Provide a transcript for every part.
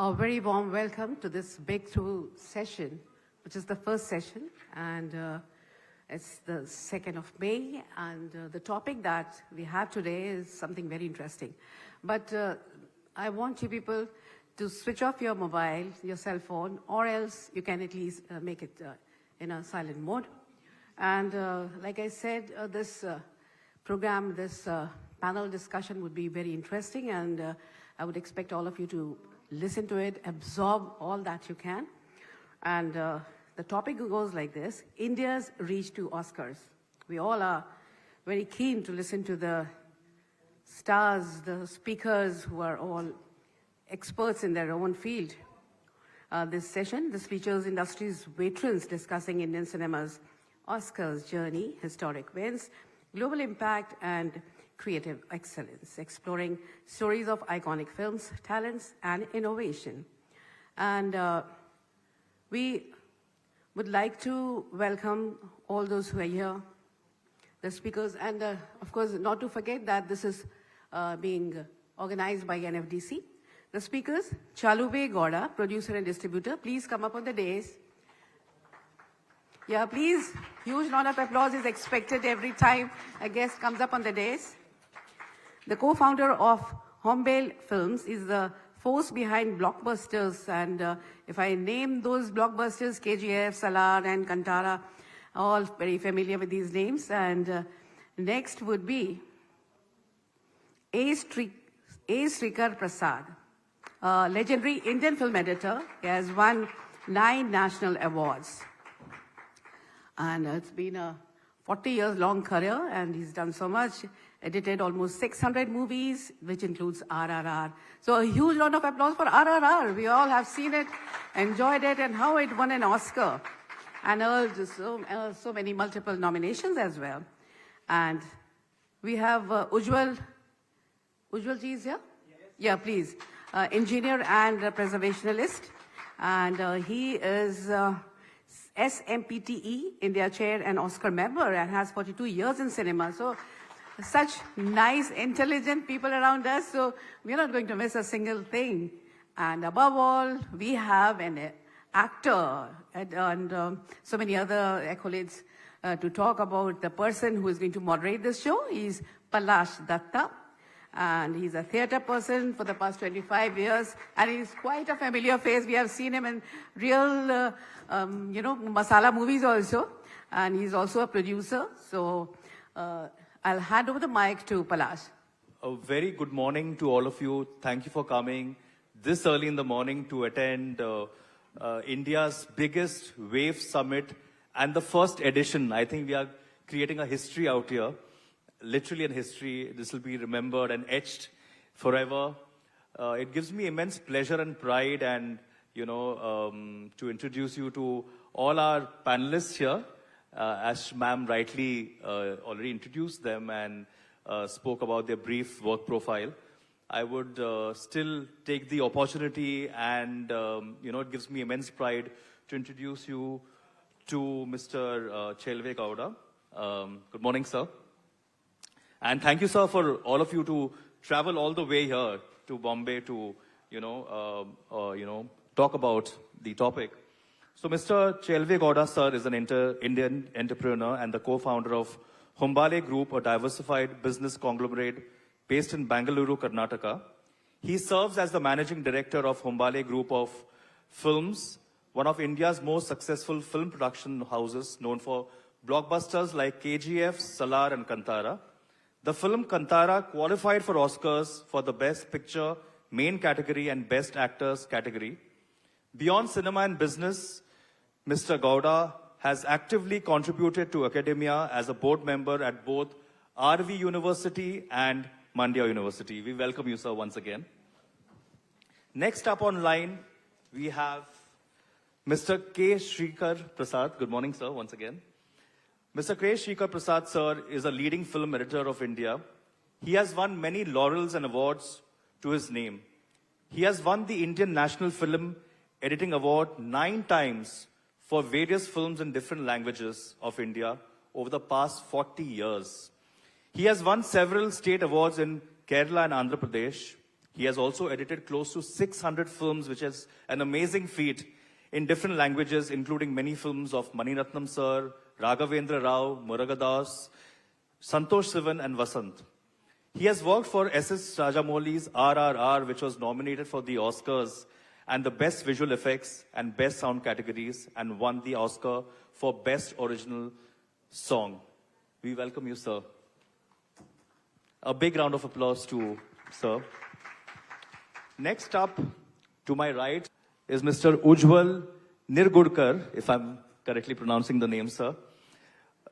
A very warm welcome to this breakthrough session, which is the first session, and it's the 2nd of May, and the topic that we have today is something very interesting. But I want you people to switch off your mobile, your cell phone, or else you can at least make it in a silent mode. And like I said, this program, this panel discussion would be very interesting, and I would expect all of you to listen to it, absorb all that you can. And the topic goes like this: India's reach to Oscars. We all are very keen to listen to the stars, the speakers who are all experts in their own field. This features industry's veterans discussing Indian cinema's Oscars journey, historic wins, global impact, and creative excellence, exploring stories of iconic films, talents, and innovation. And we would like to welcome all those who are here, the speakers, and of course, not to forget that this is being organized by NFDC. The speakers, Chalve Gowda, producer and distributor, please come up on the dais. Yeah, please, huge round of applause is expected every time a guest comes up on the dais. The co-founder of Ujwal Films is the force behind blockbusters, and if I name those blockbusters, KGF, Salar, and Kantara, all very familiar with these names. And next would be A Sreekar Prasad, a legendary Indian film editor. He has won 9 national awards. And it's been a 40 years long career, and he's done so much, edited almost 600 movies, which includes RRR. So a huge round of applause for RRR. We all have seen it, enjoyed it, and how it won an Oscar. And so many multiple nominations as well. And we have Ujwal. Ujwal ji is here? Yes. Yeah, please. Engineer and preservationist. And he is SMPTE, India Chair and Oscar member, and has 42 years in cinema. So such nice, intelligent people around us, so we're not going to miss a single thing. And above all, we have an actor and so many other accolades to talk about the person who is going to moderate this show. He's Palash Datta, and he's a theatre person for the past 25 years, and he's quite a familiar face. We have seen him in real, masala movies also, and he's also a producer. So I'll hand over the mic to Palash. A very good morning to all of you. Thank you for coming this early in the morning to attend India's biggest WAVE summit and the first edition. I think we are creating a history out here, literally a history. This will be remembered and etched forever. It gives me immense pleasure and pride, and to introduce you to all our panelists here. As ma'am rightly already introduced them and spoke about their brief work profile, I would still take the opportunity, and it gives me immense pride to introduce you to Mr. Chalve Gowda. Good morning, sir. And thank you, sir, for all of you to travel all the way here to Bombay to talk about the topic. So Mr. Chalve Gowda, sir, is an Indian entrepreneur and the co-founder of Ujwal Group, a diversified business conglomerate based in Bangalore, Karnataka. He serves as the managing director of Ujwal Group of Films, one of India's most successful film production houses, known for blockbusters like KGF, Salar, and Kantara. The film Kantara qualified for Oscars for the Best Picture, Main category, and Best Actors category. Beyond cinema and business, Mr. Gowda has actively contributed to academia as a board member at both RV University and Mandya University. We welcome you, sir, once again. Next up online, we have Mr. K. Sreekar Prasad. Good morning, sir, once again. Mr. K. Sreekar Prasad, sir, is a leading film editor of India. He has won many laurels and awards to his name. He has won the Indian National Film Editing Award 9 times for various films in different languages of India over the past 40 years. He has won several state awards in Kerala and Andhra Pradesh. He has also edited close to 600 films, which is an amazing feat in different languages, including many films of Maniratnam Sir, Raghavendra Rao, Muragadas, Santosh Sivan, and Vasant. He has worked for S.S. Rajamouli's RRR, which was nominated for the Oscars and the Best Visual Effects and Best Sound categories, and won the Oscar for Best Original Song. We welcome you, sir. A big round of applause to sir. Next up, to my right, is Mr. Ujwal Nirgudkar, if I'm correctly pronouncing the name, sir.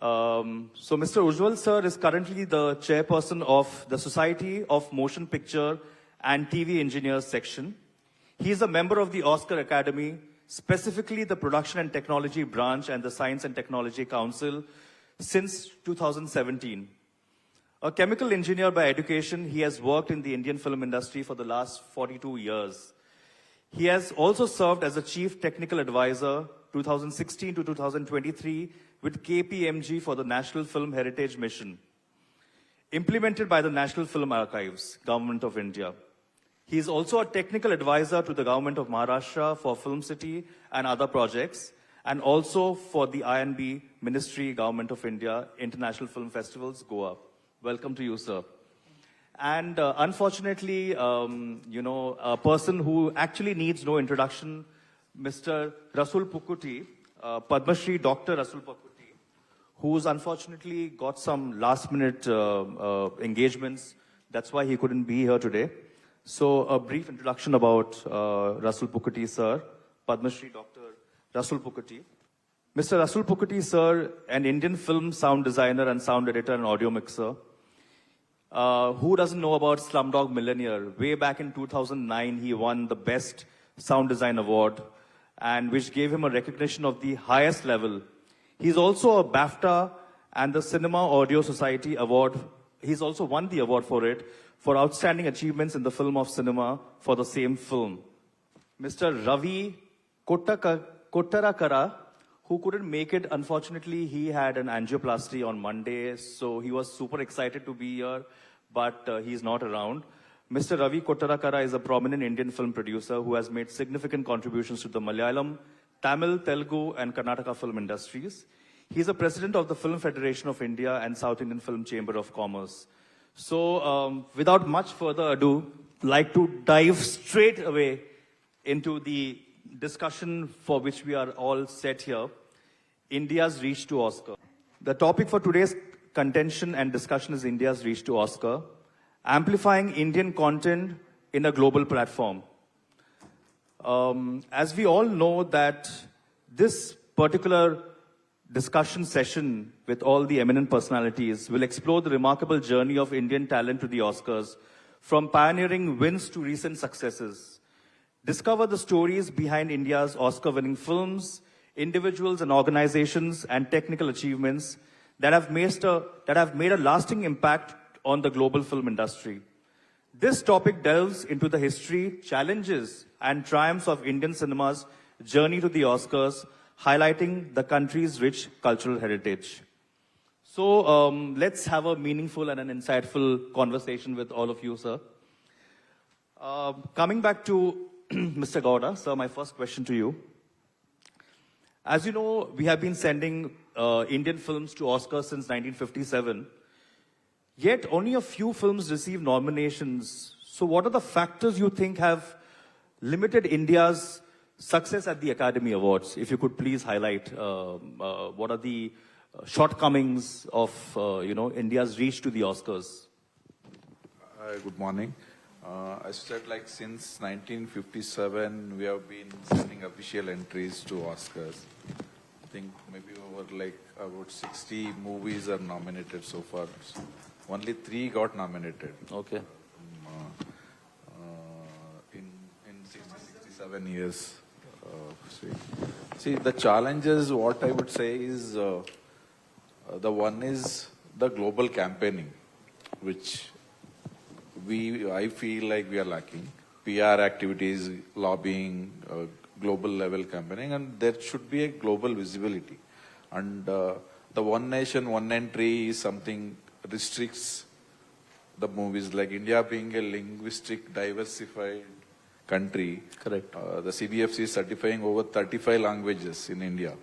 So Mr. Ujjwal, sir, is currently the chairperson of the Society of Motion Picture and TV Engineers section. He is a member of the Oscar Academy, specifically the Production and Technology branch and the Science and Technology Council since 2017. A chemical engineer by education, he has worked in the Indian film industry for the last 42 years. He has also served as a chief technical advisor 2016 to 2023 with KPMG for the National Film Heritage Mission, implemented by the National Film Archives, Government of India. He is also a technical advisor to the Government of Maharashtra for Film City and other projects, and also for the INB Ministry, Government of India, International Film Festivals, Goa. Welcome to you, sir. And unfortunately, a person who actually needs no introduction, Mr. Rasul Pukuti, Padma Shri Dr. Rasul Pukuti, who's unfortunately got some last-minute engagements. That's why he couldn't be here today. So a brief introduction about Rasul Pukuti, sir. Padma Shri Dr. Rasul Pukuti. Mr. Rasul Pukuti, sir, an Indian film sound designer and sound editor and audio mixer. Who doesn't know about Slumdog Millionaire? Way back in 2009, he won the Best Sound Design Award, and which gave him a recognition of the highest level. He's also a BAFTA and the Cinema Audio Society Award. He's also won the award for it, for outstanding achievements in the film of cinema for the same film. Mr. Ravi Kottarakara, who couldn't make it, unfortunately, he had an angioplasty on Monday, so he was super excited to be here, but he's not around. Mr. Ravi Kottarakara is a prominent Indian film producer who has made significant contributions to the Malayalam, Tamil, Telugu, and Karnataka film industries. He's a president of the Film Federation of India and South Indian Film Chamber of Commerce. So, without much further ado, like to dive straight away into the discussion for which we are all set here, India's reach to Oscar. The topic for today's contention and discussion is India's reach to Oscar, amplifying Indian content in a global platform. As we all know that this particular discussion session with all the eminent personalities will explore the remarkable journey of Indian talent to the Oscars, from pioneering wins to recent successes. Discover the stories behind India's Oscar-winning films, individuals and organizations, and technical achievements that have made a lasting impact on the global film industry. This topic delves into the history, challenges, and triumphs of Indian cinema's journey to the Oscars, highlighting the country's rich cultural heritage. So let's have a meaningful and an insightful conversation with all of you, sir. Coming back to Mr. Gowda, sir, my first question to you. As you know, we have been sending Indian films to Oscars since 1957. Yet only a few films receive nominations. So what are the factors you think have limited India's success at the Academy Awards? If you could please highlight what are the shortcomings of India's reach to the Oscars? Good morning. As you said, like since 1957, we have been sending official entries to Oscars. I think maybe over like about 60 movies are nominated so far. Only 3 got nominated. Okay. In 67 years. See, the challenges, what I would say is, the one is the global campaigning, which I feel like we are lacking. PR activities, lobbying, global level campaigning, and there should be a global visibility. And the one nation, one entry is something restricts the movies, like India being a linguistic diversified country. Correct. The CBFC is certifying over 35 languages in India.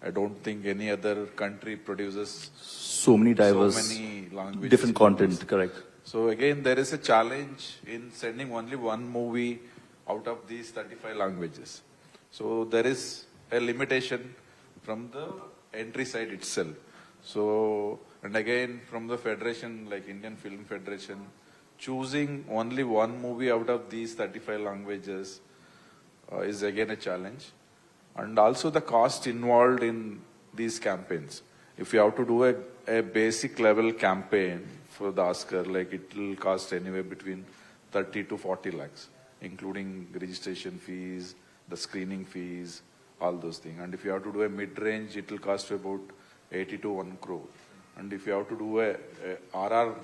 I don't think any other country produces So many diverse, so many languages. different content, correct. So again, there is a challenge in sending only one movie out of these 35 languages. So there is a limitation from the entry side itself. So, and again, from the federation, like Indian Film Federation, choosing only one movie out of these 35 languages is again a challenge. And also the cost involved in these campaigns. If you have to do a basic level campaign for the Oscar, like it will cost anywhere between 30 to 40 lakhs, including registration fees, the screening fees, all those things. And if you have to do a mid-range, it will cost you about 80 to 1 crore. And if you have to do a RR,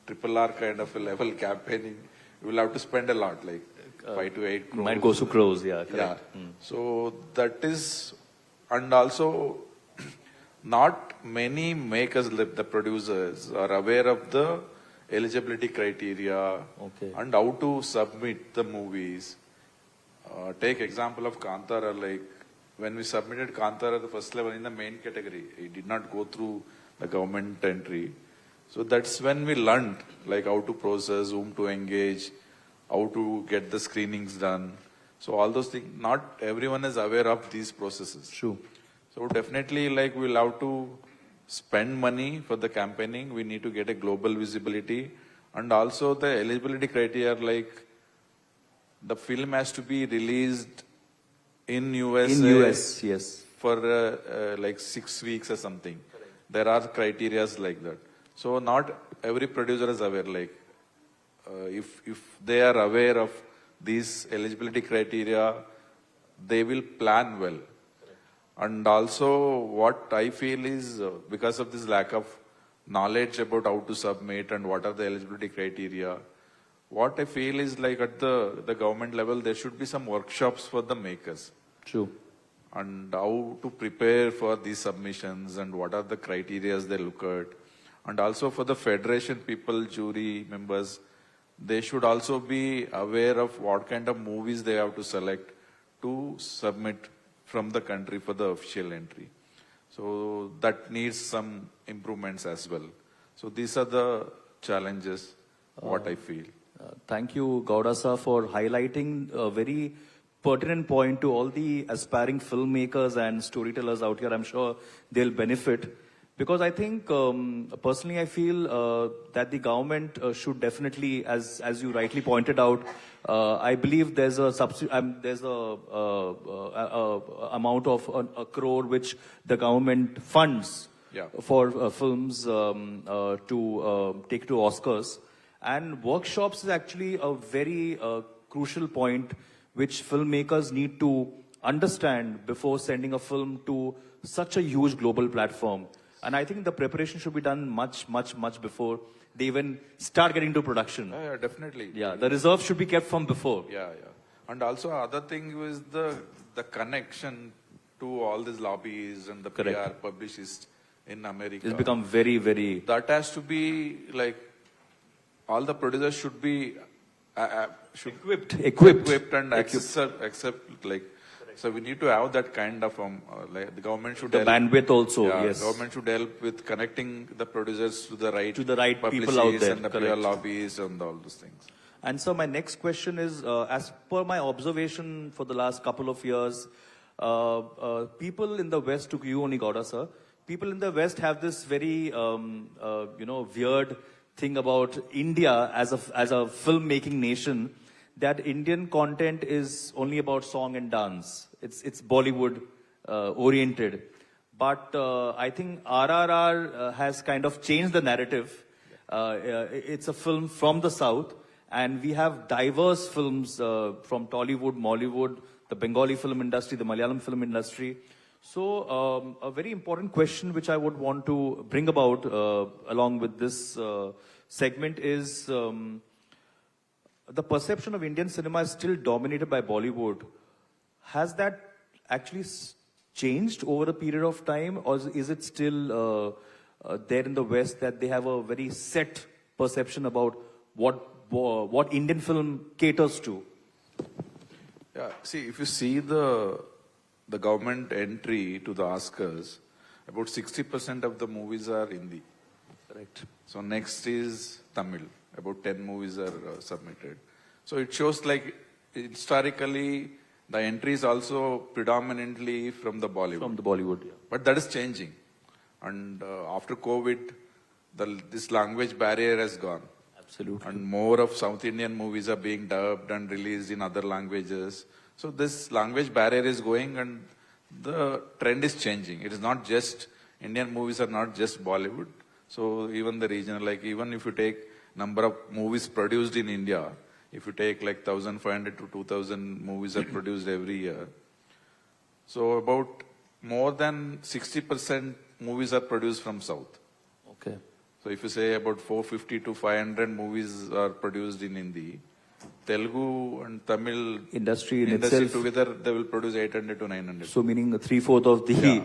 triple R kind of a level campaigning, you will have to spend a lot, like 5 to 8 crores. Might go to crores, yeah, correct. Yeah. So that is, and also not many makers, the producers, are aware of the eligibility criteria and how to submit the movies. Take example of Kantara, like when we submitted Kantara the first level in the main category, it did not go through the government entry. So that's when we learned like how to process, whom to engage, how to get the screenings done. So all those things, not everyone is aware of these processes. True. So definitely like we'll have to spend money for the campaigning. We need to get a global visibility, and also the eligibility criteria, like the film has to be released in US. In US, yes. For like 6 weeks or something. Correct. There are criterias like that. So not every producer is aware, like if they are aware of these eligibility criteria, they will plan well. And also what I feel is because of this lack of knowledge about how to submit and what are the eligibility criteria, what I feel is like at the government level, there should be some workshops for the makers. True. And how to prepare for these submissions and what are the criteria they look at. And also for the federation people, jury members, they should also be aware of what kind of movies they have to select to submit from the country for the official entry. So that needs some improvements as well. So these are the challenges, what I feel. Thank you, Gowda sir, for highlighting a very pertinent point to all the aspiring filmmakers and storytellers out here. I'm sure they'll benefit. Because I think, personally, I feel that the government should definitely, as you rightly pointed out, I believe there's a amount of a crore which the government funds for films to take to Oscars. And workshops is actually a very crucial point which filmmakers need to understand before sending a film to such a huge global platform. And I think the preparation should be done much before they even start getting into production. Yeah, definitely. Yeah, the reserve should be kept from before. Yeah. And also other thing is the connection to all these lobbies and the PR publicists in America. It's become very, very... That has to be like, all the producers should be equipped and accept like, so we need to have that kind of, like the government should help. Bandwidth also, Yeah, yes. government should help with connecting the producers to the right people out there. and the PR lobbies and all those things. And so my next question is, as per my observation for the last couple of years, people in the West, to you only, Gowda sir, people in the West have this very, weird thing about India as a filmmaking nation, that Indian content is only about song and dance. It's Bollywood oriented. But I think RRR has kind of changed the narrative. It's a film from the South, and we have diverse films from Tollywood, Mollywood, the Bengali film industry, the Malayalam film industry. So a very important question which I would want to bring about along with this segment is the perception of Indian cinema is still dominated by Bollywood. Has that actually changed over a period of time, or is it still there in the West that they have a very set perception about what Indian film caters to. Yeah, see, if you see the government entry to the Oscars, about 60% of the movies are Hindi. Correct. So next is Tamil. About 10 movies are submitted. So it shows like historically the entry is also predominantly from the Bollywood. From the Bollywood, yeah. But that is changing. And after COVID, this language barrier has gone. Absolutely. And more of South Indian movies are being dubbed and released in other languages. So this language barrier is going and the trend is changing. It is not just, Indian movies are not just Bollywood. So even the regional, like even if you take number of movies produced in India, if you take like 1,500 to 2,000 movies are produced every year. So about more than 60% movies are produced from South. Okay. So if you say about 450 to 500 movies are produced in Hindi, Telugu and Tamil industry in industry itself, together, they will produce 800 to 900. so meaning 3/4 of the... Yeah.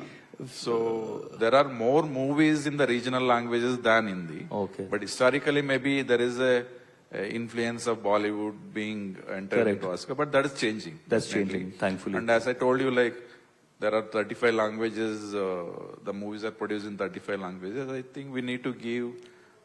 So there are more movies in the regional languages than Hindi. Okay. But historically, maybe there is a influence of Bollywood being entered Correct. into Oscar, but that is changing. That's definitely. changing, thankfully. And as I told you, like there are 35 languages, the movies are produced in 35 languages. I think we need to give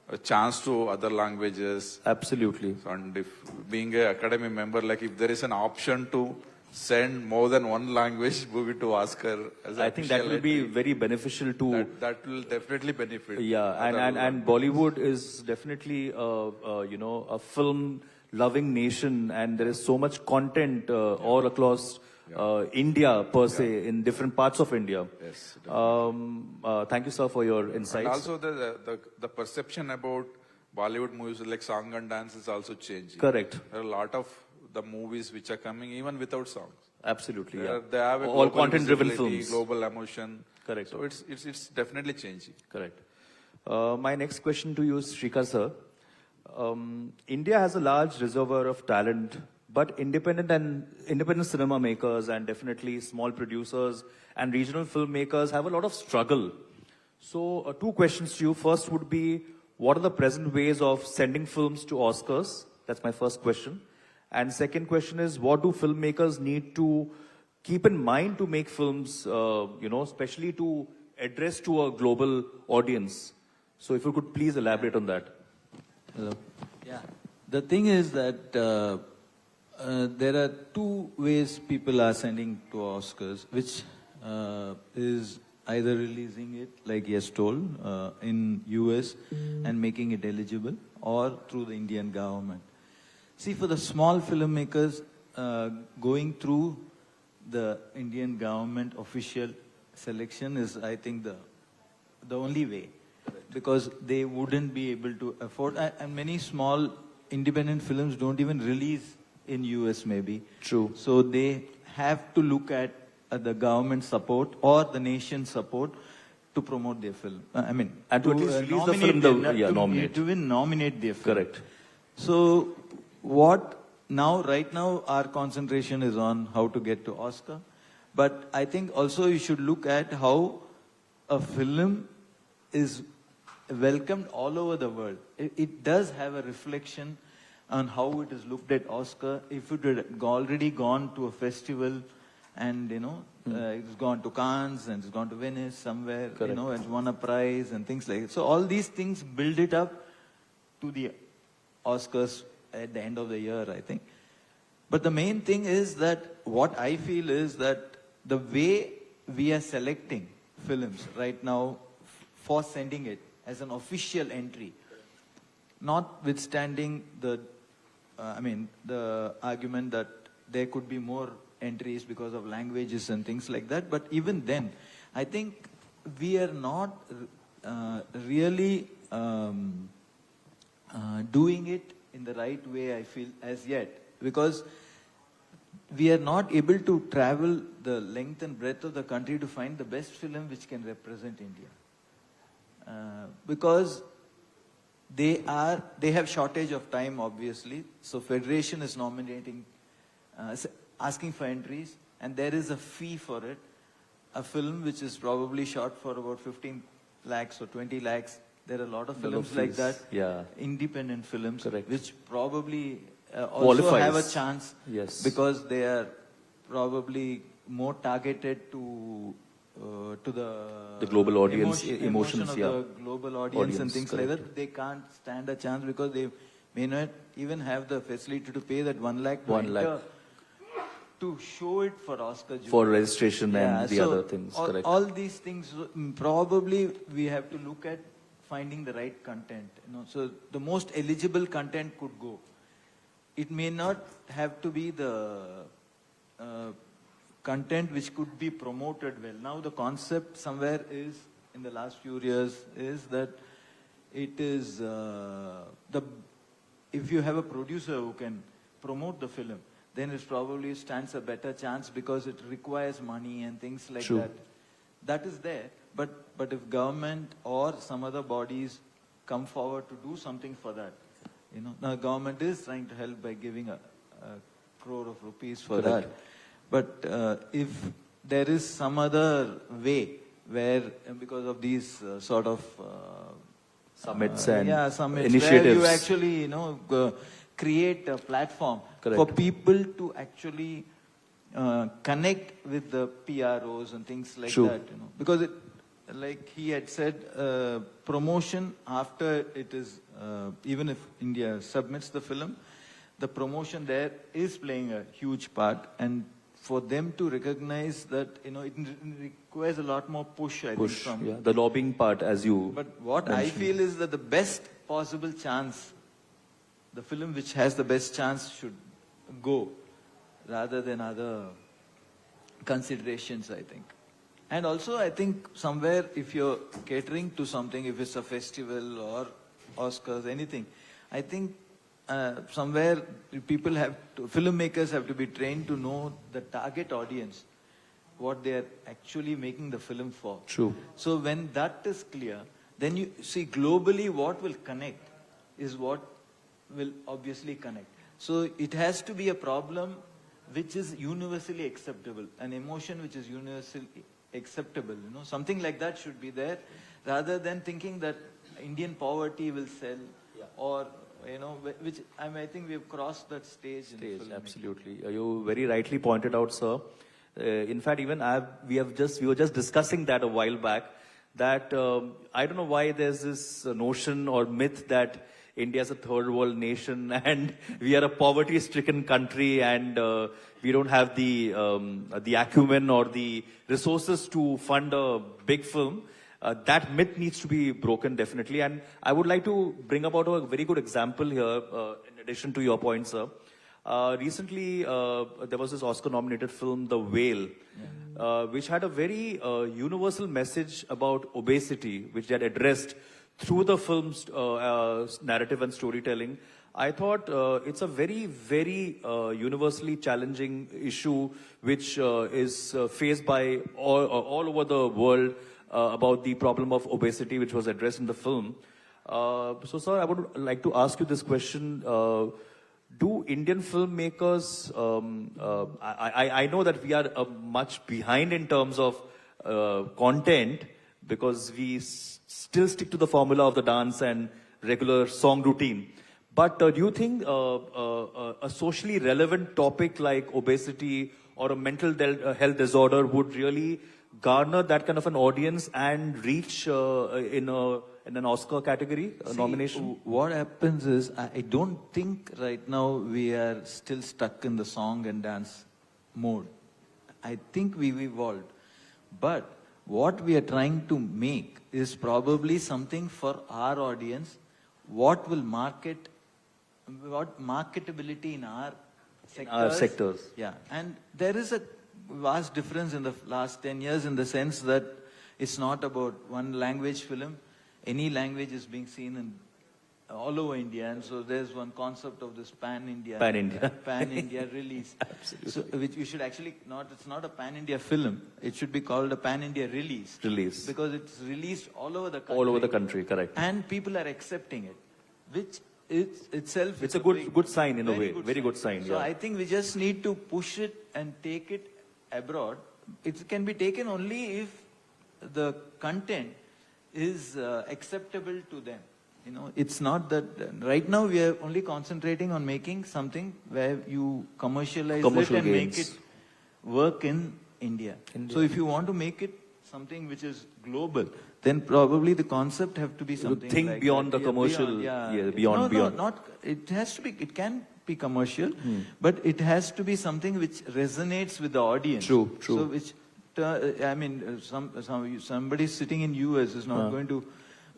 a chance to other languages. Absolutely. And if being an academy member, like if there is an option to send more than one language movie to Oscar, as I think that will be very beneficial to... that will definitely benefit. Yeah, and Bollywood is definitely, a film-loving nation, and there is so much content all across India per se, in different parts of India. Yes. Thank you, sir, for your insights. And also the perception about Bollywood movies like song and dance is also changing. Correct. There are a lot of the movies which are coming even without songs. Absolutely, yeah. They have a all global content-driven visibility, films. global emotion. Correct. So it's definitely changing. Correct. My next question to you is, Sreekar sir. India has a large reservoir of talent, but independent cinema makers and definitely small producers and regional filmmakers have a lot of struggle. So, two questions to you. First would be, what are the present ways of sending films to Oscars? That's my first question. And second question is, what do filmmakers need to keep in mind to make films, especially to address to a global audience? So if you could please elaborate on that. Hello. Yeah. The thing is that there are two ways people are sending to Oscars, which is either releasing it, like Yes told, in US and making it eligible, or through the Indian government. See, for the small filmmakers, going through the Indian government official selection is, I think, the only way. Because they wouldn't be able to afford, and many small independent films don't even release in US maybe. True. So they have to look at the government support or the nation support to promote their film. And to at least release the film, nominate. To even nominate their film. Correct. So right now our concentration is on how to get to Oscar. But I think also you should look at how a film is welcomed all over the world. It does have a reflection on how it is looked at Oscar. If it had already gone to a festival and, it's gone to Cannes and it's gone to Venice somewhere, Correct. It's won a prize and things like that. So all these things build it up to the Oscars at the end of the year, I think. But the main thing is that what I feel is that the way we are selecting films right now for sending it as an official entry, notwithstanding the argument that there could be more entries because of languages and things like that. But even then, I think we are not really doing it in the right way, I feel, as yet. Because we are not able to travel the length and breadth of the country to find the best film which can represent India. Because they have shortage of time, obviously. So Federation is nominating, asking for entries, and there is a fee for it. A film which is probably shot for about 15 lakhs or 20 lakhs There are a lot of Lot of films like that, films, yeah. independent films, Correct. which probably also Qualifies. have a chance Yes. because they are probably more targeted to the global audience, emotion emotions, of yeah. the global audience and things like correct. that. They can't stand a chance because they may not even have the facility to pay that 1 lakh to 1 lakh. enter to show it for Oscar jury. For registration and the so other things, correct. all these things, probably we have to look at finding the right content. So the most eligible content could go. It may not have to be the content which could be promoted well. Now the concept somewhere is, in the last few years, is that it is if you have a producer who can promote the film, then it probably stands a better chance because it requires money and things like True. that. That is there. But if government or some other bodies come forward to do something for that, now government is trying to help by giving a crore of rupees for Correct. that. But if there is some other way where, because of these sort of Summits and summits initiatives. where you actually create a platform Correct. for people to actually connect with the PROs and things like True. that. Because it, like he had said, promotion after it is, even if India submits the film, the promotion there is playing a huge part, and for them to recognize that, it requires a lot more push, I think, from. Yeah, the lobbying part, as you. But what I mentioned. feel is that the best possible chance, the film which has the best chance should go, rather than other considerations, I think. And also, I think somewhere, if you're catering to something, if it's a festival or Oscars, anything, I think somewhere filmmakers have to be trained to know the target audience, what they are actually making the film for. True. So when that is clear, then you see globally what will connect is what will obviously connect. So it has to be a problem which is universally acceptable, an emotion which is universally acceptable. Something like that should be there, rather than thinking that Indian poverty will sell, or which I think we have crossed that stage. In filmmaking. Absolutely. You very rightly pointed out, sir. In fact, even we were just discussing that a while back, that I don't know why there's this notion or myth that India is a third world nation and we are a poverty-stricken country and we don't have the acumen or the resources to fund a big film. That myth needs to be broken, definitely. And I would like to bring about a very good example here, in addition to your point, sir. Recently, there was this Oscar-nominated film, The Whale, which had a very universal message about obesity, which they had addressed through the film's narrative and storytelling. I thought it's a very, very universally challenging issue, which is faced by all over the world, about the problem of obesity, which was addressed in the film. So, sir, I would like to ask you this question. Do Indian filmmakers, I know that we are much behind in terms of content, because we still stick to the formula of the dance and regular song routine. But do you think a socially relevant topic like obesity or a mental health disorder would really garner that kind of an audience and reach in an Oscar category nomination? What happens is, I don't think right now we are still stuck in the song and dance mode. I think we've evolved. But what we are trying to make is probably something for our audience, what marketability in our sectors. Yeah, and there is a vast difference in the last 10 years in the sense that it's not about one language film. Any language is being seen in all over India, and so there's one concept of this pan-India release. Absolutely. So, which we should actually it's not a pan-India film, it should be called a pan-India release. Because it's released all over the country. All over the country, correct. And people are accepting it, which itself it's a good sign in a way. Very good sign. So I think we just need to push it and take it abroad. It can be taken only if the content is acceptable to them. You know, it's not that right now we are only concentrating on making something where you commercialize Commercial it and gains. make it work in India. So if you want to make it something which is global, then probably the concept have to be something think like beyond that. the commercial, beyond. No, not, it has to be, it can be commercial, but it has to be something which resonates with the audience. True. So which, I mean, somebody sitting in US is not going to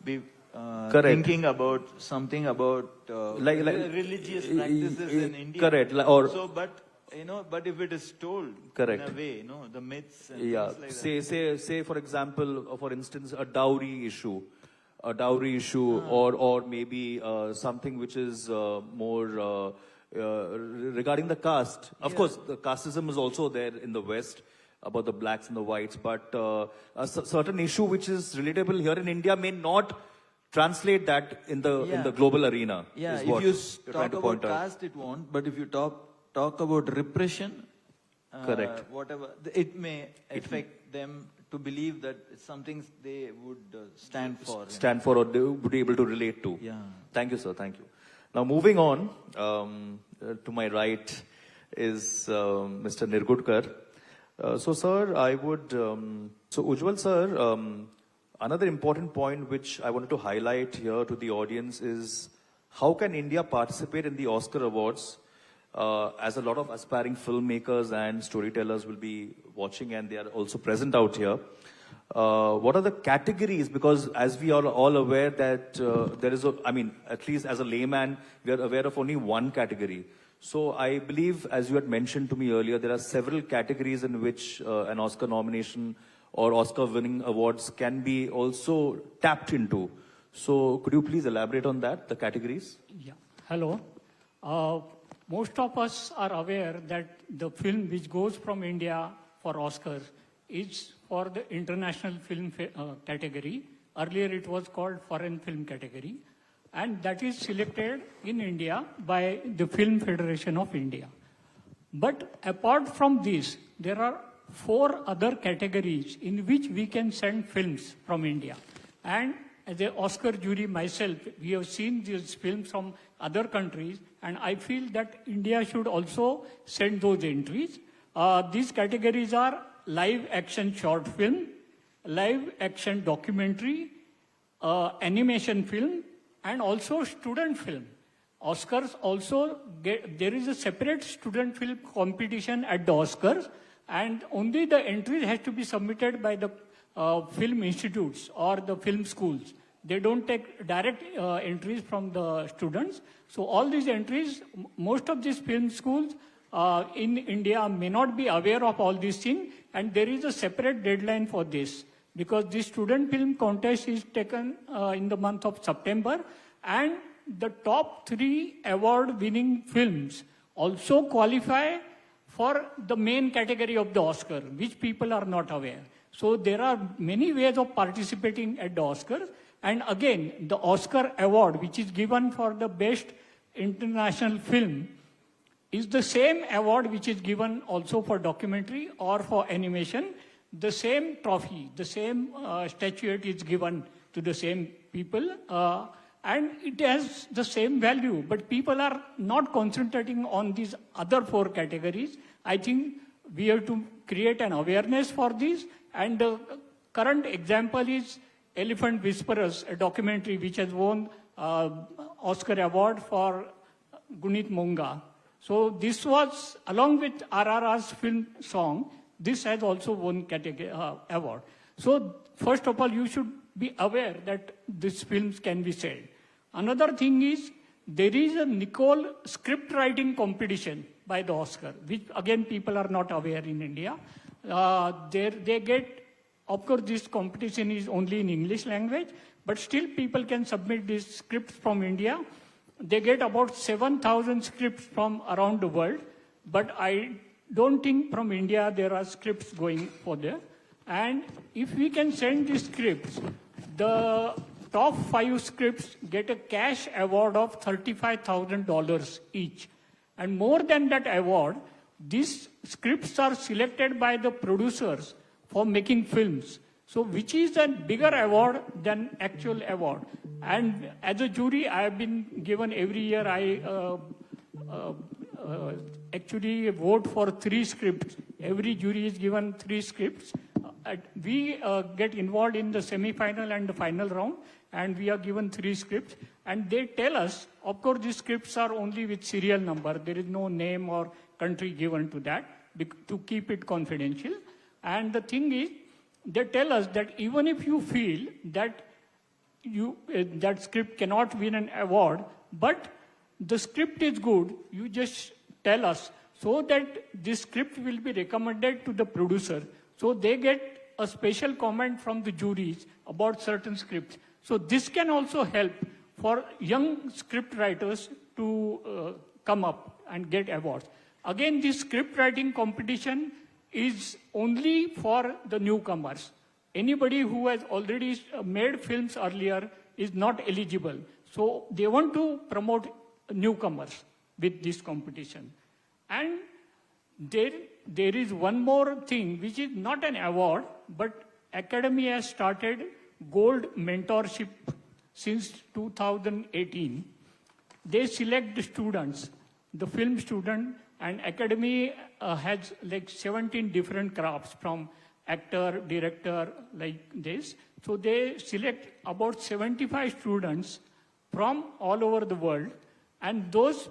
be Correct. thinking about something about Like religious practices in India. Correct. Or So, but you know, but if it is told Correct. in a way, you know, the myths and yeah, things like that. say for example, for instance, a dowry issue, or maybe something which is more regarding the caste. Of course, the casteism is also there in the West about the blacks and the whites, but a certain issue which is relatable here in India may not translate that in the global arena. Yeah, is if what you you're trying talk to about point out. caste, it won't. But if you talk about repression, Correct. whatever, it may affect them to believe that it's something they would stand for. Stand for or they would be able to relate to. Yeah. Thank you, sir. Thank you. Now, moving on, to my right is Mr. Nirgudkar. So, sir, I would... so, Ujwal, sir, another important point which I wanted to highlight here to the audience is how can India participate in the Oscar Awards, as a lot of aspiring filmmakers and storytellers will be watching and they are also present out here. What are the categories? Because as we are all aware that there is, at least as a layman, we are aware of only one category. So I believe, as you had mentioned to me earlier, there are several categories in which an Oscar nomination or Oscar-winning awards can be also tapped into. So could you please elaborate on that, the categories? Yeah. Hello. Most of us are aware that the film which goes from India for Oscars is for the international film category. Earlier it was called foreign film category. And that is selected in India by the Film Federation of India. But apart from this, there are 4 other categories in which we can send films from India. And as an Oscar jury myself, we have seen these films from other countries, and I feel that India should also send those entries. These categories are live action short film, live action documentary, animation film, and also student film. Oscars also there is a separate student film competition at the Oscars, and only the entries has to be submitted by the film institutes or the film schools. They don't take direct entries from the students. So all these entries, most of these film schools in India may not be aware of all these things, and there is a separate deadline for this, because the student film contest is taken in the month of September, and the top 3 award-winning films also qualify for the main category of the Oscar, which people are not aware. So there are many ways of participating at the Oscars. And again, the Oscar award, which is given for the best international film, is the same award which is given also for documentary or for animation. The same trophy, the same statuette is given to the same people, and it has the same value. But people are not concentrating on these other 4 categories. I think we have to create an awareness for this. And the current example is Elephant Whisperers, a documentary which has won Oscar award for Gunit Monga. So this was, along with RRR's film song, this has also won category award. So first of all, you should be aware that these films can be said. Another thing is, there is a Nicole script writing competition by the Oscar, which again people are not aware in India. They get, of course this competition is only in English language, but still people can submit these scripts from India. They get about 7,000 scripts from around the world, but I don't think from India there are scripts going for there. And if we can send these scripts, the top 5 scripts get a cash award of $35,000 each. And more than that award, these scripts are selected by the producers for making films. So which is a bigger award than actual award? And as a jury, I have been given every year, I actually vote for 3 scripts. Every jury is given 3 scripts. We get involved in the semi-final and the final round, and we are given 3 scripts. And they tell us, of course, these scripts are only with serial number. There is no name or country given to that to keep it confidential. And the thing is, they tell us that even if you feel that that script cannot win an award, but the script is good, you just tell us so that this script will be recommended to the producer. So they get a special comment from the juries about certain scripts. So this can also help for young script writers to come up and get awards. Again, this script writing competition is only for the newcomers. Anybody who has already made films earlier is not eligible. So they want to promote newcomers with this competition. And there is one more thing, which is not an award, but Academy has started Gold Mentorship since 2018. They select the students, the film student, and Academy has like 17 different crafts from actor, director, like this. So they select about 75 students from all over the world, and those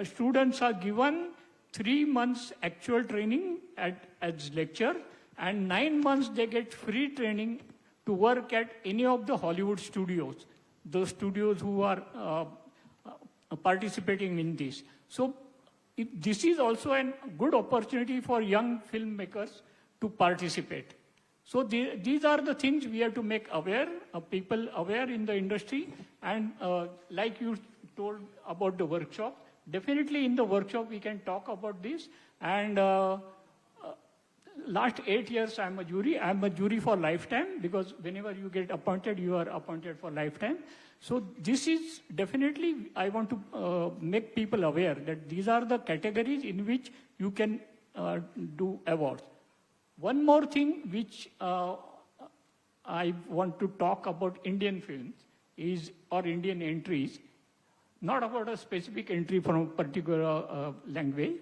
students are given 3 months actual training as lecture, and 9 months they get free training to work at any of the Hollywood studios, those studios who are participating in this. So this is also a good opportunity for young filmmakers to participate. So these are the things we have to make aware, people aware in the industry. And like you told about the workshop, definitely in the workshop we can talk about this. And last 8 years I'm a jury. I'm a jury for lifetime, because whenever you get appointed, you are appointed for lifetime. So this is definitely, I want to make people aware that these are the categories in which you can do awards. One more thing which I want to talk about Indian films is, or Indian entries, not about a specific entry from a particular language,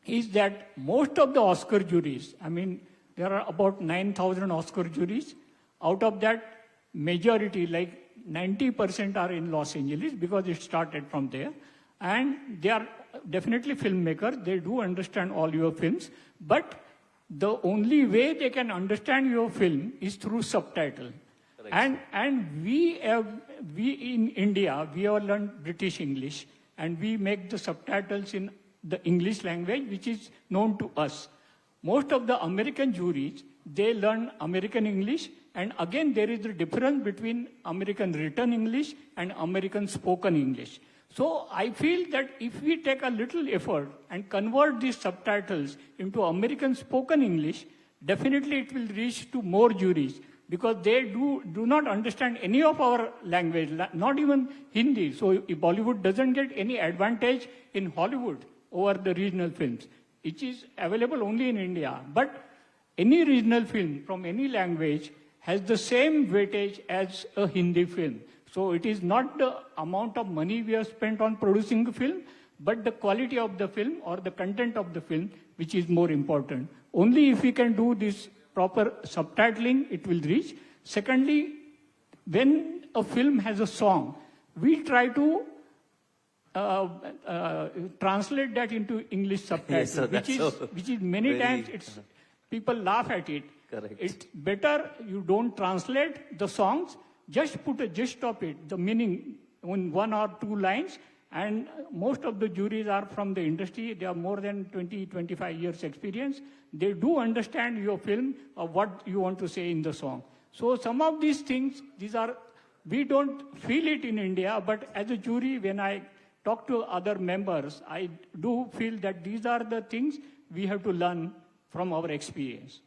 is that most of the Oscar juries, I mean, there are about 9,000 Oscar juries. Out of that, majority, like 90% are in Los Angeles, because it started from there. And they are definitely filmmakers. They do understand all your films. But the only way they can understand your film is through subtitle. And we in India, we have learned British English, and we make the subtitles in the English language, which is known to us. Most of the American juries, they learn American English, and again there is a difference between American written English and American spoken English. So I feel that if we take a little effort and convert these subtitles into American spoken English, definitely it will reach to more juries, because they do not understand any of our language, not even Hindi. So Bollywood doesn't get any advantage in Hollywood over the regional films. It is available only in India. But any regional film from any language has the same weightage as a Hindi film. So it is not the amount of money we have spent on producing a film, but the quality of the film or the content of the film, which is more important. Only if we can do this proper subtitling, it will reach. Secondly, when a film has a song, we try to translate that into English subtitles, Yes, which is many times people laugh at it. Correct. It's better you don't translate the songs, just put a gist of it, the meaning in 1 or 2 lines. And most of the juries are from the industry. They have more than 20, 25 years experience. They do understand your film or what you want to say in the song. So some of these things, we don't feel it in India, but as a jury, when I talk to other members, I do feel that these are the things we have to learn from our experience.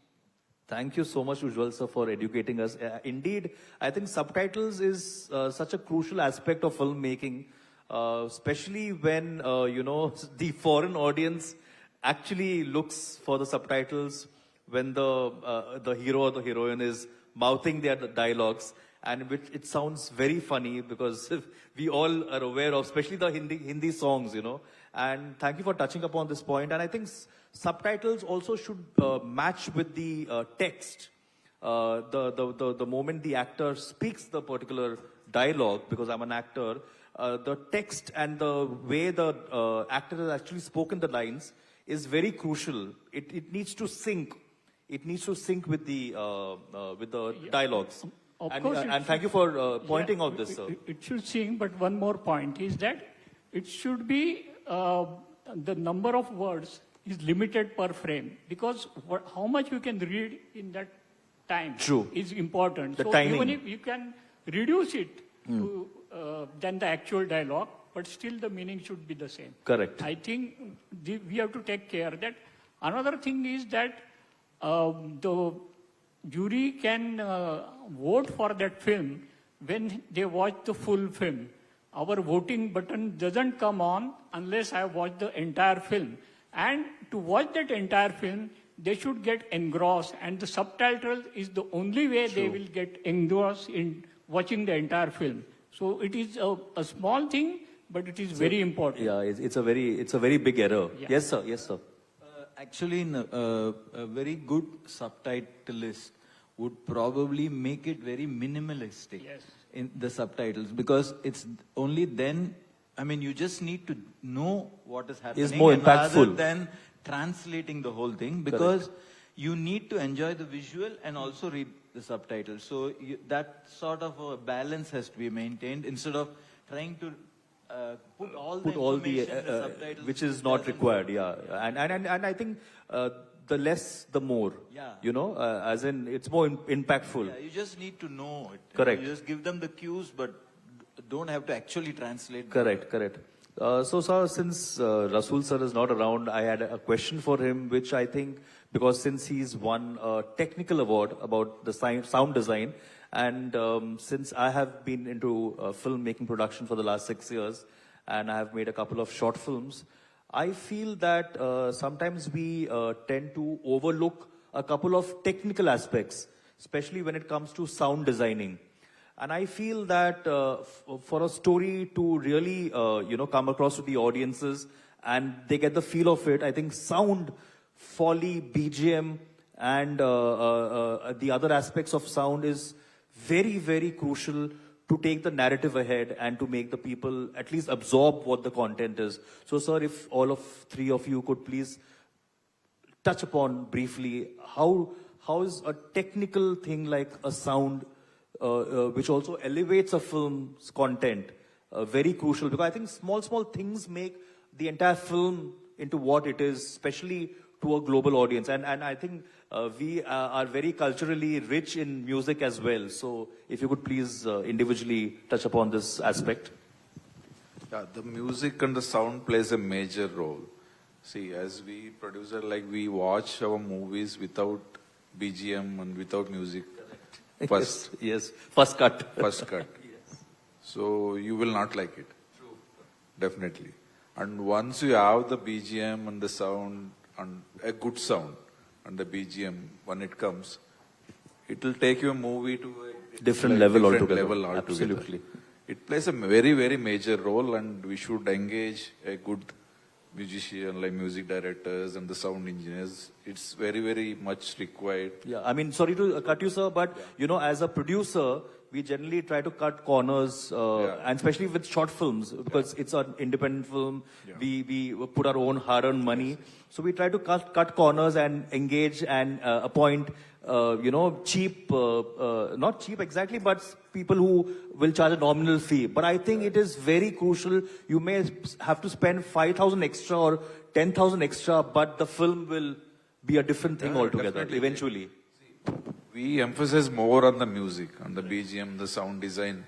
Thank you so much, Ujjwal sir, for educating us. Indeed, I think subtitles is such a crucial aspect of filmmaking, especially when, the foreign audience actually looks for the subtitles when the hero or the heroine is mouthing their dialogues, and which it sounds very funny because we all are aware of, especially the Hindi songs, you know. And thank you for touching upon this point. And I think subtitles also should match with the text. The moment the actor speaks the particular dialogue, because I'm an actor, the text and the way the actor has actually spoken the lines is very crucial. It needs to sync. It needs to sync with the dialogues. Of And, course and thank you for pointing out this, sir. It should sing, but one more point is that it should be the number of words is limited per frame, because how much you can read in that time True. is important. The so timing. even if you can reduce it to than the actual dialogue, but still the meaning should be the same. Correct. I think we have to take care that. Another thing is that the jury can vote for that film when they watch the full film. Our voting button doesn't come on unless I watch the entire film. And to watch that entire film, they should get engrossed, and the subtitle is the only way they will get engrossed in watching the entire film. So it is a small thing, but it is very important. Yeah, it's a very big error. Yeah. Yes, sir. Yes, sir. Actually, a very good subtitlist would probably make it very minimalistic Yes. in the subtitles, because it's only then, I mean, you just need to know what is happening more and rather impactful. than translating the whole thing, because you need to enjoy the visual and also read the subtitles. So that sort of a balance has to be maintained instead of trying to put all the information in the subtitles, which is not doesn't required. work. Yeah, and I think the less, the more. Yeah. You know, as in it's more impactful. Yeah, you just need to know it. Correct. You just give them the cues, but don't have to actually translate. Correct. So, sir, since Rasool sir is not around, I had a question for him, which I think, because since he's won a technical award about the sound design, and since I have been into filmmaking production for the last 6 years, and I have made a couple of short films, I feel that sometimes we tend to overlook a couple of technical aspects, especially when it comes to sound designing. And I feel that for a story to really, come across to the audiences and they get the feel of it, I think sound, Foley, BGM, and the other aspects of sound is very, very crucial to take the narrative ahead and to make the people at least absorb what the content is. So, sir, if all of three of you could please touch upon briefly how is a technical thing like a sound which also elevates a film's content very crucial, because I think small things make the entire film into what it is, especially to a global audience. And I think we are very culturally rich in music as well. So if you could please individually touch upon this aspect. Yeah, the music and the sound plays a major role. See, as we producer, like we watch our movies without BGM and without music. First, Yes. First cut. first cut. So you will not like it. True. Definitely. And once you have the BGM and the sound and a good sound and the BGM when it comes, it will take your movie to a Different level altogether. level altogether. Absolutely. It plays a very, very major role, and we should engage a good musician like music directors and the sound engineers. It's very, very much required. Yeah, I mean, sorry to cut you, sir, but as a producer, we generally try to cut corners, and especially with short films, because it's an independent film. Yeah. We put our own hard-earned money, so we try to cut corners and engage and appoint, cheap, not cheap exactly, but people who will charge a nominal fee. But I think it is very crucial. You may have to spend 5,000 extra or 10,000 extra, but the film will be a different thing altogether definitely. eventually. We emphasize more on the music, on the BGM, the sound design.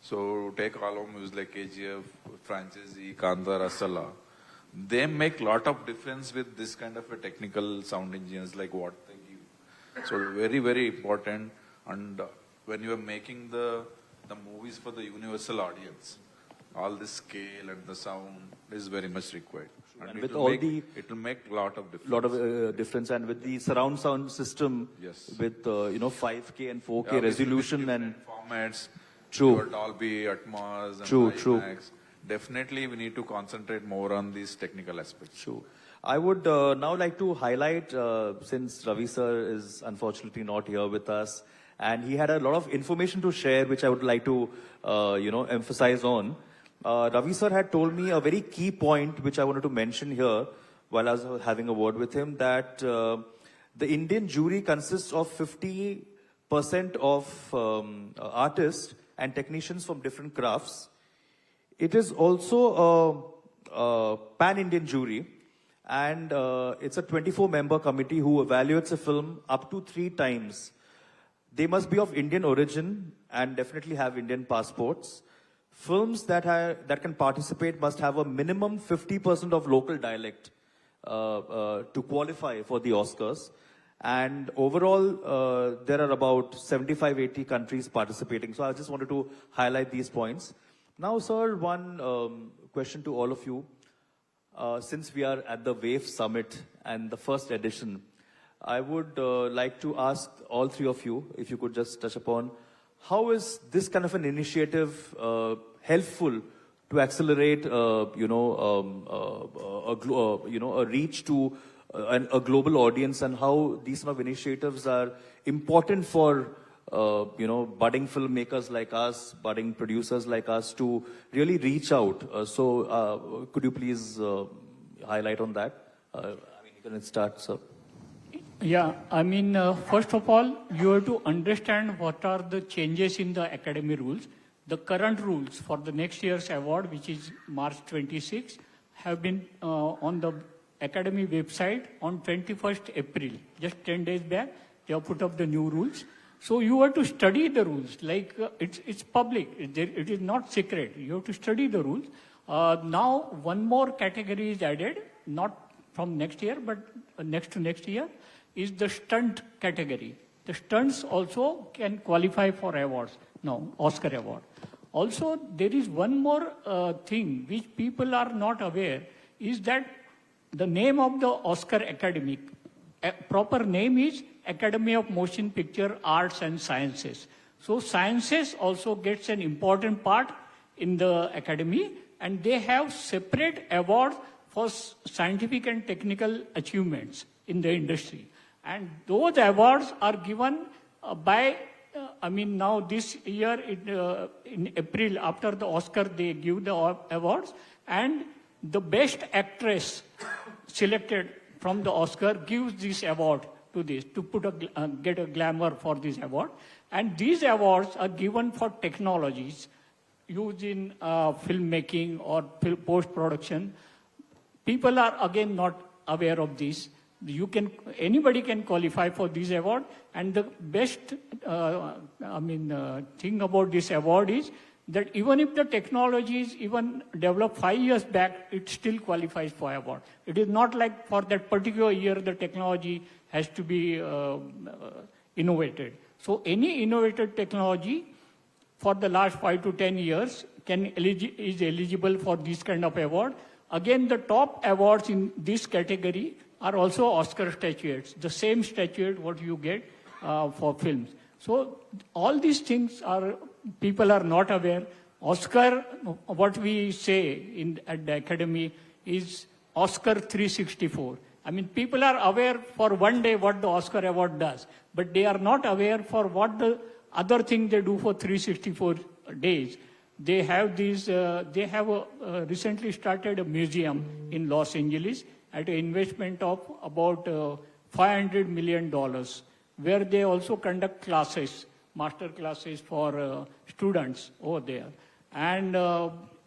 So take all of movies like KGF, Franchisee, Kanda, Rasala. They make lot of difference with this kind of a technical sound engineers, like what they give. So very, very important. And when you are making the movies for the universal audience, all the scale and the sound is very much required. And with all the it will make a lot of difference. lot of difference, and with the surround sound system, Yes. with 5K and 4K Yeah, with resolution and different formats. True. Your Dolby, Atmos, and True, true. IMAX. Definitely, we need to concentrate more on these technical aspects. True. I would now like to highlight, since Ravi sir is unfortunately not here with us, and he had a lot of information to share, which I would like to, emphasize on. Ravi sir had told me a very key point, which I wanted to mention here while I was having a word with him, that the Indian jury consists of 50% of artists and technicians from different crafts. It is also a pan-Indian jury, and it's a 24-member committee who evaluates a film up to 3 times. They must be of Indian origin and definitely have Indian passports. Films that can participate must have a minimum 50% of local dialect to qualify for the Oscars. And overall, there are about 75-80 countries participating. So I just wanted to highlight these points. Now, sir, one question to all of you. Since we are at the WAVE Summit and the first edition, I would like to ask all 3 of you, if you could just touch upon, how is this kind of an initiative helpful to accelerate, a reach to a global audience, and how these sort of initiatives are important for, budding filmmakers like us, budding producers like us to really reach out. So could you please highlight on that? You can start, sir. Yeah, first of all, you have to understand what are the changes in the academy rules. The current rules for the next year's award, which is March 26, have been on the academy website on 21st April. Just 10 days back, they have put up the new rules. So you have to study the rules. Like it's public. It is not secret. You have to study the rules. Now one more category is added, not from next year, but next to next year, is the stunt category. The stunts also can qualify for awards. No, Oscar award. Also, there is one more thing which people are not aware, is that the name of the Oscar Academy, proper name is Academy of Motion Picture Arts and Sciences. So sciences also gets an important part in the academy, and they have separate awards for scientific and technical achievements in the industry. And those awards are given by, now this year, in April, after the Oscar, they give the awards, and the best actress selected from the Oscar gives this award to this, to get a glamour for this award. And these awards are given for technologies used in filmmaking or post-production. People are again not aware of this. Anybody can qualify for this award, and the best thing about this award is that even if the technology is even developed 5 years back, it still qualifies for award. It is not like for that particular year the technology has to be innovated. So any innovated technology for the last 5 to 10 years is eligible for this kind of award. Again, the top awards in this category are also Oscar statuettes, the same statuette what you get for films. So all these things people are not aware. Oscar, what we say at the academy is Oscar 364. People are aware for one day what the Oscar award does, but they are not aware for what the other thing they do for 364 days. They have recently started a museum in Los Angeles at an investment of about $500 million, where they also conduct classes, master classes for students over there. And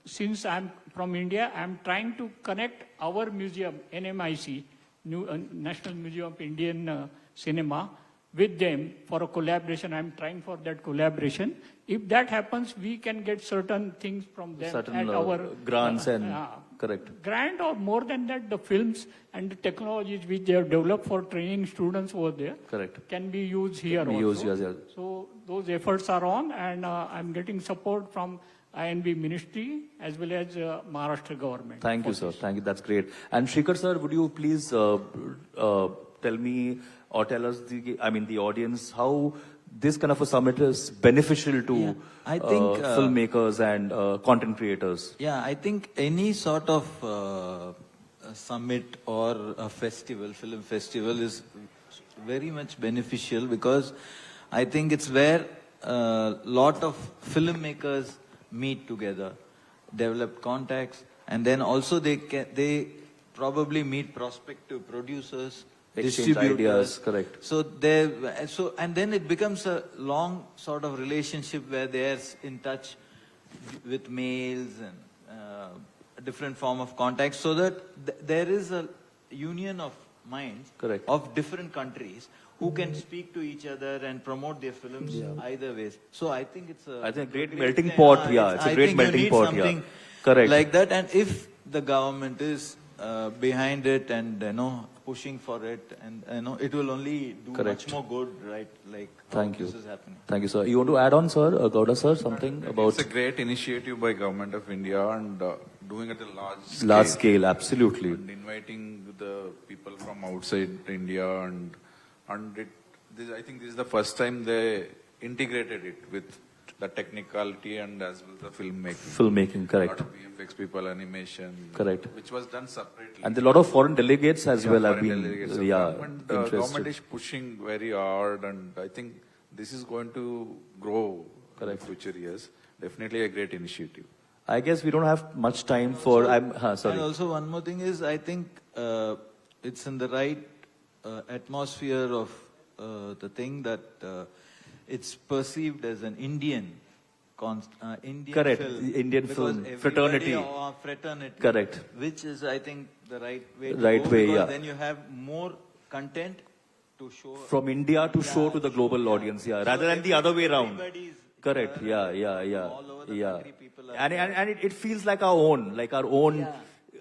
since I'm from India, I'm trying to connect our museum, NMIC, National Museum of Indian Cinema, with them for a collaboration. I'm trying for that collaboration. If that happens, we can get certain things from them. Certain at our grants and correct. Grant, or more than that, the films and the technologies which they have developed for training students over there, correct, can be used here also. So those efforts are on, and I'm getting support from INB Ministry as well as Maharashtra government. Thank you, for sir. this. Thank you. That's great. And Sreekar sir, would you please tell me or tell us, the audience, how this kind of a summit is beneficial to Yeah, I think, filmmakers and content creators? Yeah, I think any sort of a summit or a festival, film festival, is very much beneficial because I think it's where a lot of filmmakers meet together, develop contacts, and then also they probably meet prospective producers, Exchange distributors. ideas, correct. So and then it becomes a long sort of relationship where they're in touch with mails and a different form of contact, so that there is a union of minds Correct. of different countries who can speak to each other and promote their films either ways. So I think it's a great melting pot. Yeah, it's a great melting pot. Yeah, correct. like that. And if the government is behind it and pushing for it, and it will only do Correct. much more good, right? Like Thank you. this is happening. Thank you, sir. You want to add on, sir, Gowda sir, something about It's a great initiative by Government of India and doing it at a large scale? Absolutely. and inviting the people from outside India and I think this is the first time they integrated it with the technicality and as well the filmmaking. Filmmaking, A correct. lot of VFX people, animation, Correct. which was done separately. And a lot of foreign delegates as well have Foreign been, delegates have come, and government is pushing very hard, and I think this is going to grow in the future years. Definitely a great initiative. I guess we don't have much time for. Sorry. And also one more thing is, I think it's in the right atmosphere of the thing that it's perceived as an Indian Correct. film. Indian Because film. everybody Fraternity. or fraternity. Correct. Which is, I think, the right way to Right go, way, because yeah. then you have more content to show. From India to show to the global audience, yeah, rather than the other way around. Everybody's Correct. there, Yeah. all over the Yeah. country, people are And it feels like our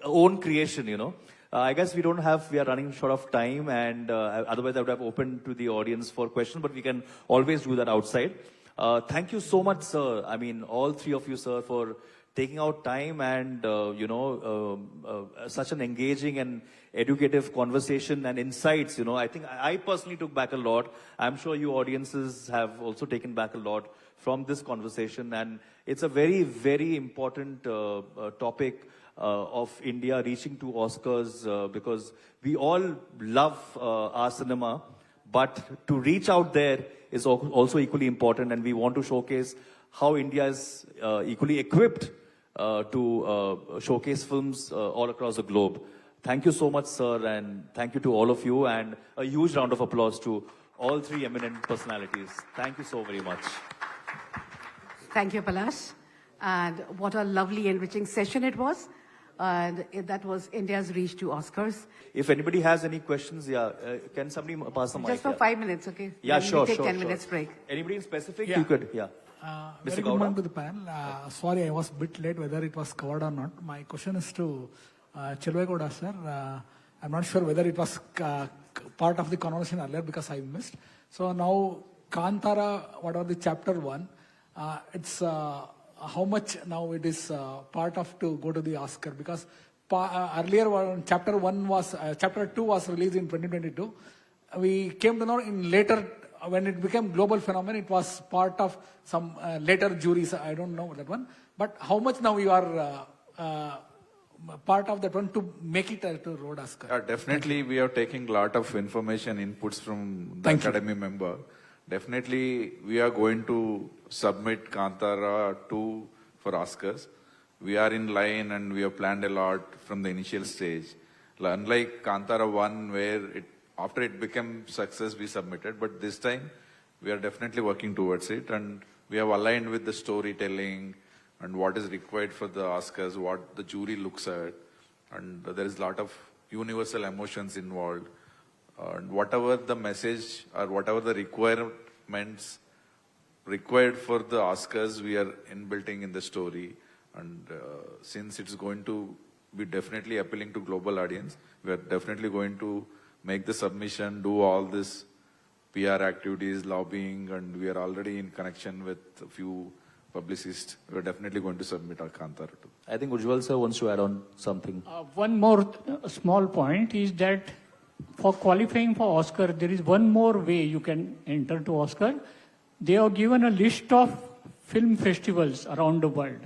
own creation. I guess we are running short of time, and otherwise I would have opened to the audience for questions, but we can always do that outside. Thank you so much, sir. I mean, all three of you, sir, for taking out time and, such an engaging and educative conversation and insights. I think I personally took back a lot. I'm sure you audiences have also taken back a lot from this conversation. And it's a very, very important topic of India reaching to Oscars because we all love our cinema, but to reach out there is also equally important, and we want to showcase how India is equally equipped to showcase films all across the globe. Thank you so much, sir, and thank you to all of you, and a huge round of applause to all three eminent personalities. Thank you so very much. Thank you, Palash. And what a lovely, enriching session it was. And that was India's reach to Oscars. If anybody has any questions, can somebody pass the mic? Just for 5 minutes, okay? Yeah, Then sure, we'll take sure. 10 minutes break. Anybody in specific? Yeah. You could, yeah. Very Mr. good morning Gowda? to the panel. Sorry, I was a bit late whether it was covered or not. My question is to Chalve Gowda, sir. I'm not sure whether it was part of the conversation earlier because I missed. So now, Kantara, whatever the chapter 1, it's how much now it is part of to go to the Oscar, because earlier chapter 2 was released in 2022. We came to know in later, when it became global phenomenon, it was part of some later juries. I don't know that one. But how much now you are part of that one to make it to Road Oscar? Definitely, we are taking a lot of information inputs from the Academy member. Definitely, we are going to submit Kantara 2 for Oscars. We are in line and we have planned a lot from the initial stage. Unlike Kantara 1, where after it became success, we submitted. But this time, we are definitely working towards it. And we have aligned with the storytelling and what is required for the Oscars, what the jury looks at. And there is a lot of universal emotions involved. And whatever the message or whatever the requirements required for the Oscars, we are inbuilding in the story. And since it's going to be definitely appealing to global audience, we are definitely going to make the submission, do all this PR activities, lobbying, and we are already in connection with a few publicist, we're definitely going to submit our Kantara too. I think Ujjwal sir wants to add on something. One more small point is that for qualifying for Oscar, there is one more way you can enter to Oscar. They have given a list of film festivals around the world.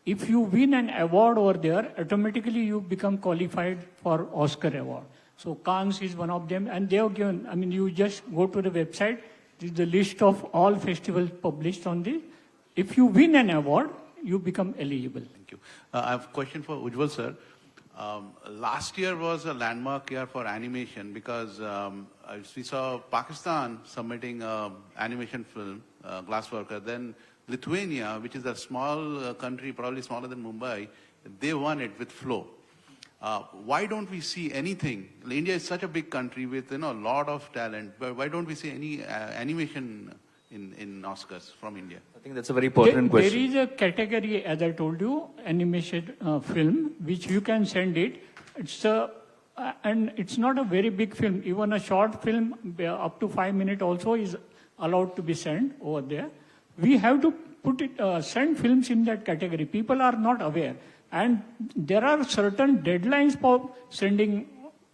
If you win an award over there, automatically you become qualified for Oscar award. So Cannes is one of them, and they have given, I mean, you just go to the website, this is the list of all festivals published on this. If you win an award, you become eligible. Thank you. I have a question for Ujjwal sir. Last year was a landmark year for animation because we saw Pakistan submitting animation film, Glassworker. Then Lithuania, which is a small country, probably smaller than Mumbai, they won it with Flow. Why don't we see anything? India is such a big country with a lot of talent, but why don't we see any animation in Oscars from India? I think that's a very pertinent question. There is a category, as I told you, animated film, which you can send it. And it's not a very big film. Even a short film, up to 5 minutes also is allowed to be sent over there. We have to send films in that category. People are not aware. And there are certain deadlines for sending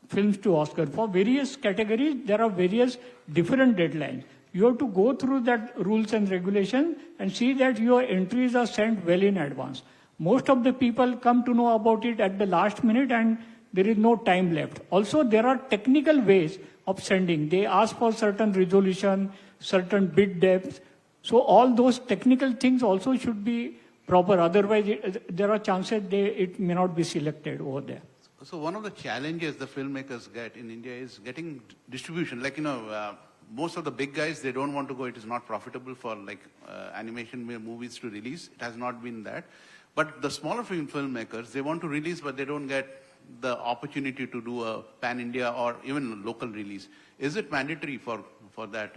films to Oscar. For various categories, there are various different deadlines. You have to go through that rules and regulations and see that your entries are sent well in advance. Most of the people come to know about it at the last minute and there is no time left. Also, there are technical ways of sending. They ask for certain resolution, certain bit depth. So all those technical things also should be proper. Otherwise, there are chances it may not be selected over there. So one of the challenges the filmmakers get in India is getting distribution. Like, most of the big guys, they don't want to go. It is not profitable for animation movies to release. It has not been that. But the smaller filmmakers, they want to release, but they don't get the opportunity to do a pan-India or even local release. Is it mandatory for that?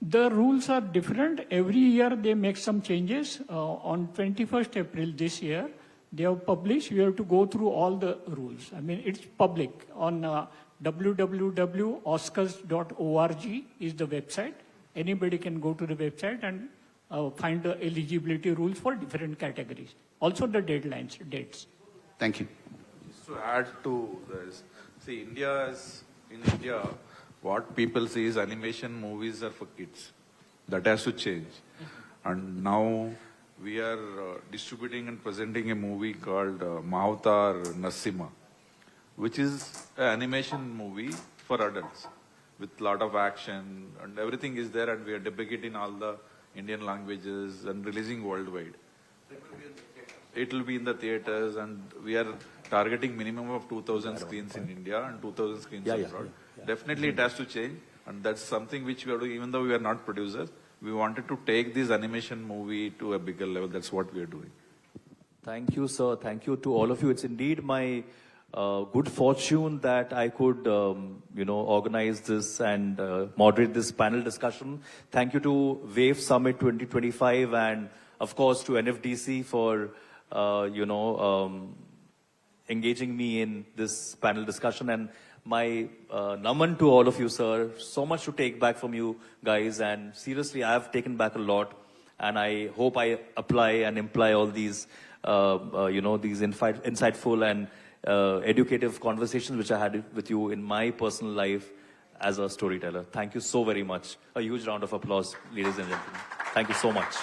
The rules are different. Every year they make some changes. On 21st April this year, they have published. You have to go through all the rules. I mean, it's public on www.oscars.org is the website. Anybody can go to the website and find the eligibility rules for different categories. Also the deadlines, dates. Thank you. Just to add to this, see, in India, what people see is animation movies are for kids. That has to change. And now we are distributing and presenting a movie called Mahavatar Nasima, which is an animation movie for adults with a lot of action and everything is there, and we are debuting in all the Indian languages and releasing worldwide. It will be in the theaters, and we are targeting minimum of 2,000 screens in India and 2,000 screens abroad. Definitely it has to change, and that's something which we are doing. Even though we are not producers, we wanted to take this animation movie to a bigger level. That's what we are doing. Thank you, sir. Thank you to all of you. It's indeed my good fortune that I could, organize this and moderate this panel discussion. Thank you to Wave Summit 2025 and, of course, to NFDC for, engaging me in this panel discussion. And my naman to all of you, sir. So much to take back from you guys. And seriously, I have taken back a lot. And I hope I apply and imply all these, these insightful and educative conversations which I had with you in my personal life as a storyteller. Thank you so very much. A huge round of applause, ladies and gentlemen. Thank you so much.